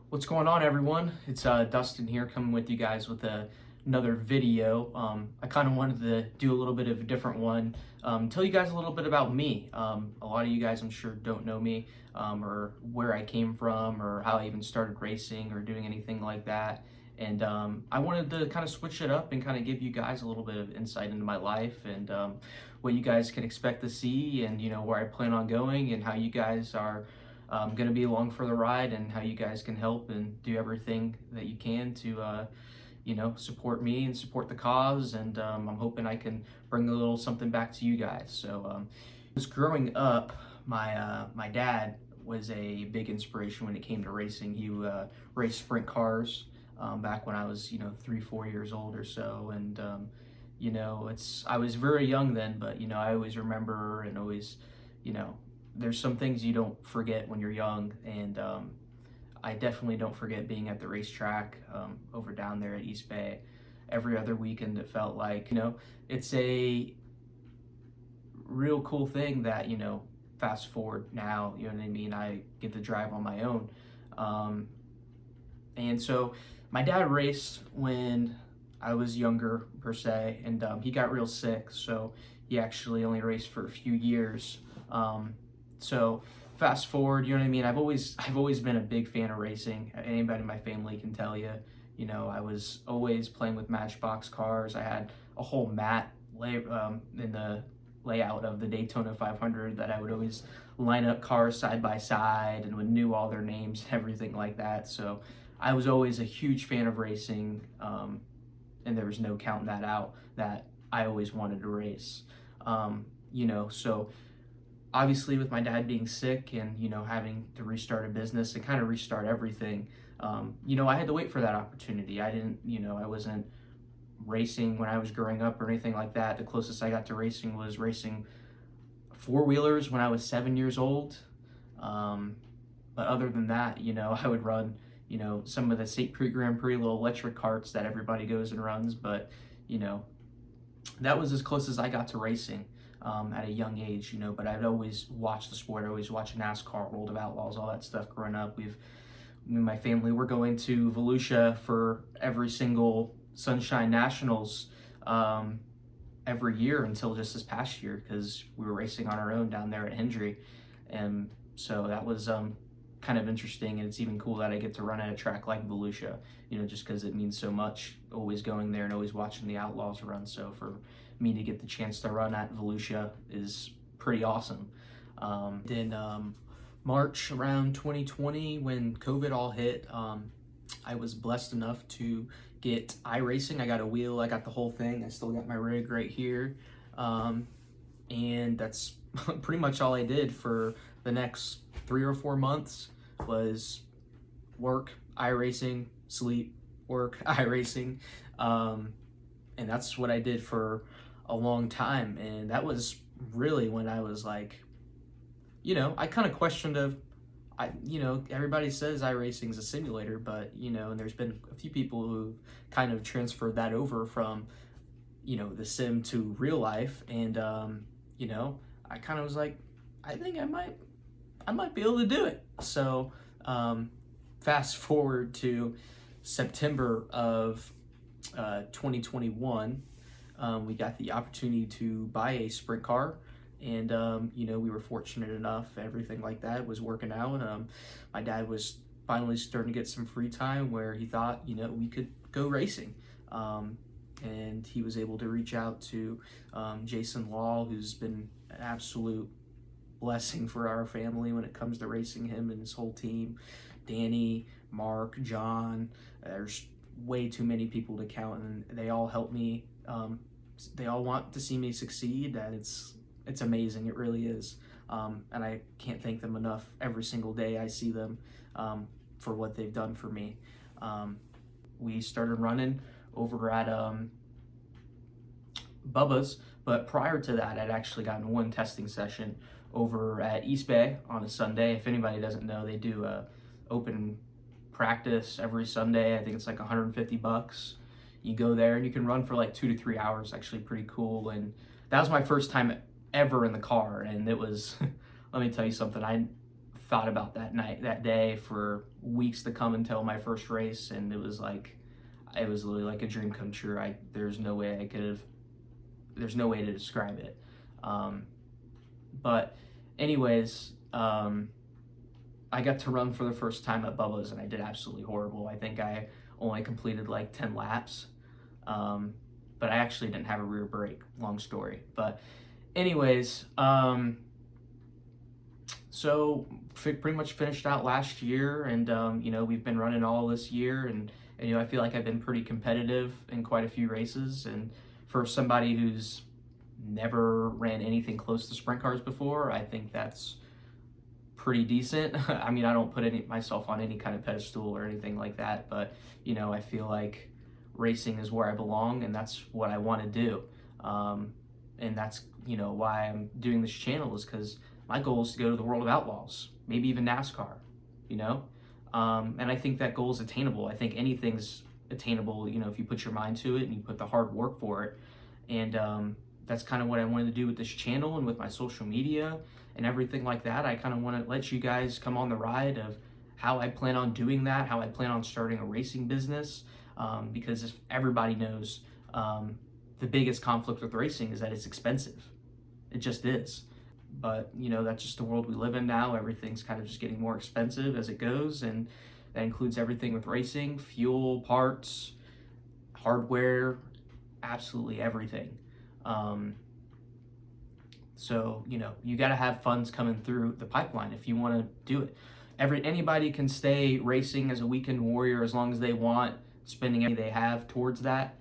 What's going on, everyone? It's Dustin here, coming with you guys with another video. I kind of wanted to do a little bit of a different one, tell you guys a little bit about me. A lot of you guys, I'm sure, don't know me, or where I came from, or how I even started racing, or doing anything like that. And I wanted to kind of switch it up and kind of give you guys a little bit of insight into my life and what you guys can expect to see, and where I plan on going, and how you guys are going to be along for the ride, and how you guys can help and do everything that you can to support me and support the cause. And I'm hoping I can bring a little something back to you guys. So just growing up, my dad was a big inspiration when it came to racing. He raced sprint cars back when I was 3-4 years old or so. And I was very young then, but I always remember, and always there's some things you don't forget when you're young. And I definitely don't forget being at the racetrack over down there at East Bay every other weekend. It felt like, it's a real cool thing that, fast forward now, you know what I mean, I get to drive on my own. And so my dad raced when I was younger, per se, and he got real sick, so he actually only raced for a few years. So fast forward, you know what I mean? I've always been a big fan of racing. Anybody in my family can tell you. I was always playing with Matchbox cars. I had a whole mat in the layout of the Daytona 500 that I would always line up cars side by side, and would knew all their names and everything like that. So I was always a huge fan of racing, and there was no counting that out, that I always wanted to race. So obviously with my dad being sick and having to restart a business and kind of restart everything, I had to wait for that opportunity. I wasn't racing when I was growing up or anything like that. The closest I got to racing was racing four-wheelers when I was 7 years old. But other than that, I would run some of the St. Prix Grand Prix little electric carts that everybody goes and runs. But that was as close as I got to racing at a young age. But I'd always watched the sport. I always watched NASCAR, World of Outlaws, all that stuff growing up. Me and my family were going to Volusia for every single Sunshine Nationals every year until just this past year, because we were racing on our own down there at Hendry. And so that was kind of interesting, and it's even cool that I get to run at a track like Volusia, just because it means so much, always going there and always watching the Outlaws run. So for me to get the chance to run at Volusia is pretty awesome. Then March around 2020, when COVID all hit, I was blessed enough to get iRacing. I got a wheel, I got the whole thing. I still got my rig right here. And that's pretty much all I did for the next 3 or 4 months, was work, iRacing, sleep, work, iRacing. And that's what I did for a long time. And that was really when I was like, I kind of questioned everybody says iRacing is a simulator, but, and there's been a few people who kind of transferred that over from, the sim to real life. And, I kind of was like, I think I might be able to do it. So fast forward to September of 2021, we got the opportunity to buy a sprint car. And, we were fortunate enough, everything like that was working out. My dad was finally starting to get some free time where he thought, we could go racing. And he was able to reach out to Jason Law, who's been an absolute blessing for our family when it comes to racing, him and his whole team. Danny, Mark, John, there's way too many people to count, and they all help me. They all want to see me succeed, and it's amazing. It really is. And I can't thank them enough. Every single day I see them for what they've done for me. We started running over at Bubba's, but prior to that, I'd actually gotten one testing session over at East Bay on a Sunday. If anybody doesn't know, they do a open practice every Sunday. I think it's like $150. You go there and you can run for like 2 to 3 hours. Actually pretty cool. And that was my first time ever in the car, and it was let me tell you something, I thought about that day for weeks to come until my first race, and it was literally like a dream come true. There's no way to describe it. But anyways, I got to run for the first time at Bubba's, and I did absolutely horrible. I think I only completed like 10 laps, but I actually didn't have a rear brake. Long story. But anyways, so pretty much finished out last year, and we've been running all this year, and I feel like I've been pretty competitive in quite a few races. And for somebody who's never ran anything close to sprint cars before, I think that's pretty decent. I mean, I don't put myself on any kind of pedestal or anything like that, but I feel like racing is where I belong, and that's what I want to do. And that's why I'm doing this channel, is because my goal is to go to the World of Outlaws, maybe even NASCAR. And I think that goal is attainable. I think anything's attainable, if you put your mind to it and you put the hard work for it. And that's kind of what I wanted to do with this channel and with my social media and everything like that. I kind of want to let you guys come on the ride of how I plan on doing that, how I plan on starting a racing business, because if everybody knows, the biggest conflict with racing is that it's expensive. It just is. But that's just the world we live in now. Everything's kind of just getting more expensive as it goes, and that includes everything with racing: fuel, parts, hardware, absolutely everything. So you got to have funds coming through the pipeline if you want to do it. Anybody can stay racing as a weekend warrior as long as they want, spending everything they have towards that,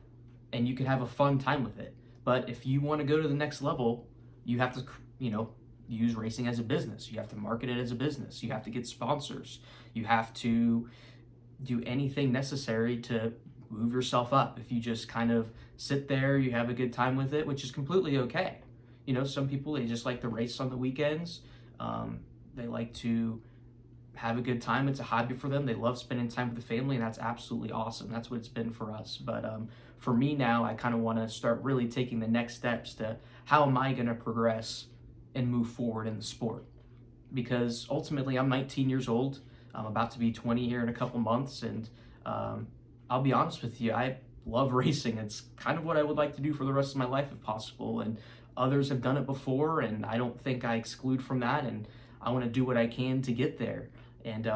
and you can have a fun time with it. But if you want to go to the next level, you have to use racing as a business. You have to market it as a business. You have to get sponsors. You have to do anything necessary to move yourself up. If you just kind of sit there, you have a good time with it, which is completely okay. Some people, they just like to race on the weekends. They like to have a good time. It's a hobby for them. They love spending time with the family, and that's absolutely awesome. That's what it's been for us. But for me now, I kind of want to start really taking the next steps to how am I going to progress and move forward in the sport. Because ultimately, I'm 19 years old. I'm about to be 20 here in a couple months, and I'll be honest with you, I love racing. It's kind of what I would like to do for the rest of my life if possible, and others have done it before, and I don't think I exclude from that, and I want to do what I can to get there. And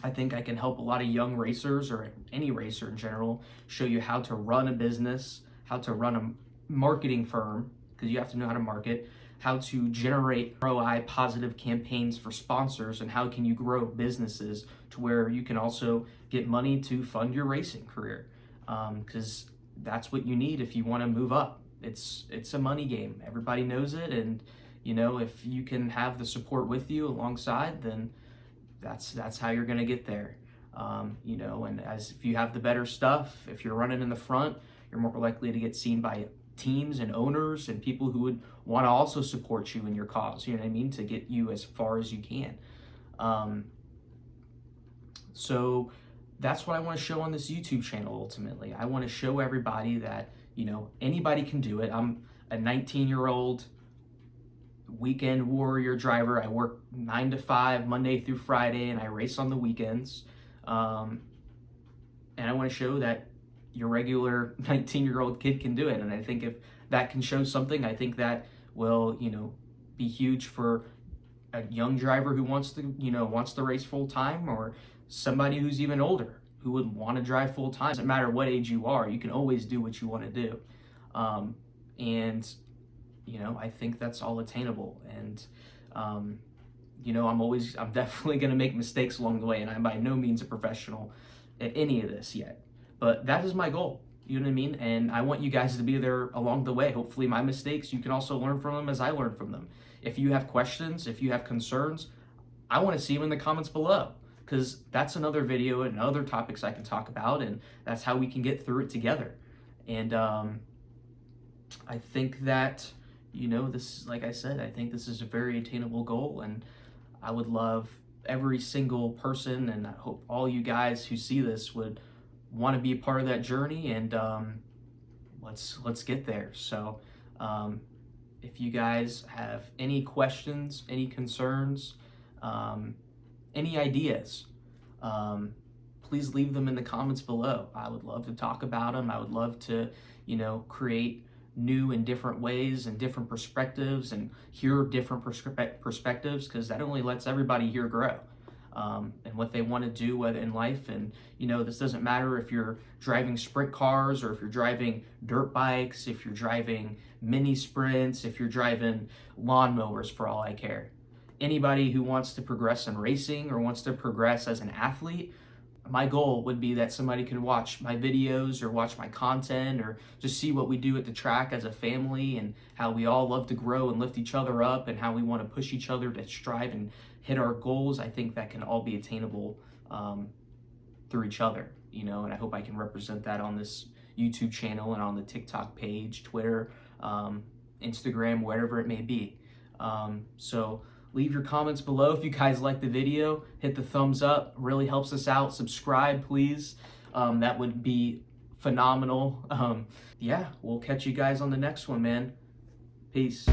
I think I can help a lot of young racers, or any racer in general, show you how to run a business, how to run a marketing firm, because you have to know how to market, how to generate ROI positive campaigns for sponsors, and how can you grow businesses to where you can also get money to fund your racing career, because that's what you need if you want to move up. It's a money game. Everybody knows it, and if you can have the support with you alongside, then that's how you're going to get there. And if you have the better stuff, if you're running in the front, you're more likely to get seen by teams and owners and people who would want to also support you in your cause, you know what I mean, to get you as far as you can. So that's what I want to show on this YouTube channel. Ultimately, I want to show everybody that anybody can do it. I'm a 19-year-old weekend warrior driver. I work 9 to 5 Monday through Friday, and I race on the weekends. And I want to show that your regular 19-year-old kid can do it. And I think if that can show something, I think that will, be huge for a young driver who wants to race full time, or somebody who's even older who would want to drive full time. It doesn't matter what age you are, you can always do what you want to do. And I think that's all attainable. And I'm definitely going to make mistakes along the way, and I'm by no means a professional at any of this yet. But that is my goal, you know what I mean? And I want you guys to be there along the way. Hopefully my mistakes, you can also learn from them as I learn from them. If you have questions, if you have concerns, I want to see them in the comments below, because that's another video and other topics I can talk about, and that's how we can get through it together. And I think that, this, like I said, I think this is a very attainable goal, and I would love every single person, and I hope all you guys who see this would want to be a part of that journey, and let's get there. So if you guys have any questions, any concerns, Any ideas, please leave them in the comments below. I would love to talk about them. I would love to, create new and different ways and different perspectives and hear different perspectives, because that only lets everybody here grow. And what they want to do whether in life. And this doesn't matter if you're driving sprint cars or if you're driving dirt bikes, if you're driving mini sprints, if you're driving lawnmowers, for all I care. Anybody who wants to progress in racing or wants to progress as an athlete, my goal would be that somebody could watch my videos or watch my content or just see what we do at the track as a family, and how we all love to grow and lift each other up, and how we want to push each other to strive and hit our goals. I think that can all be attainable through each other, and I hope I can represent that on this YouTube channel and on the TikTok page, Twitter, Instagram, wherever it may be. So leave your comments below if you guys like the video. Hit the thumbs up, really helps us out. Subscribe, please. That would be phenomenal. Yeah, we'll catch you guys on the next one, man. Peace.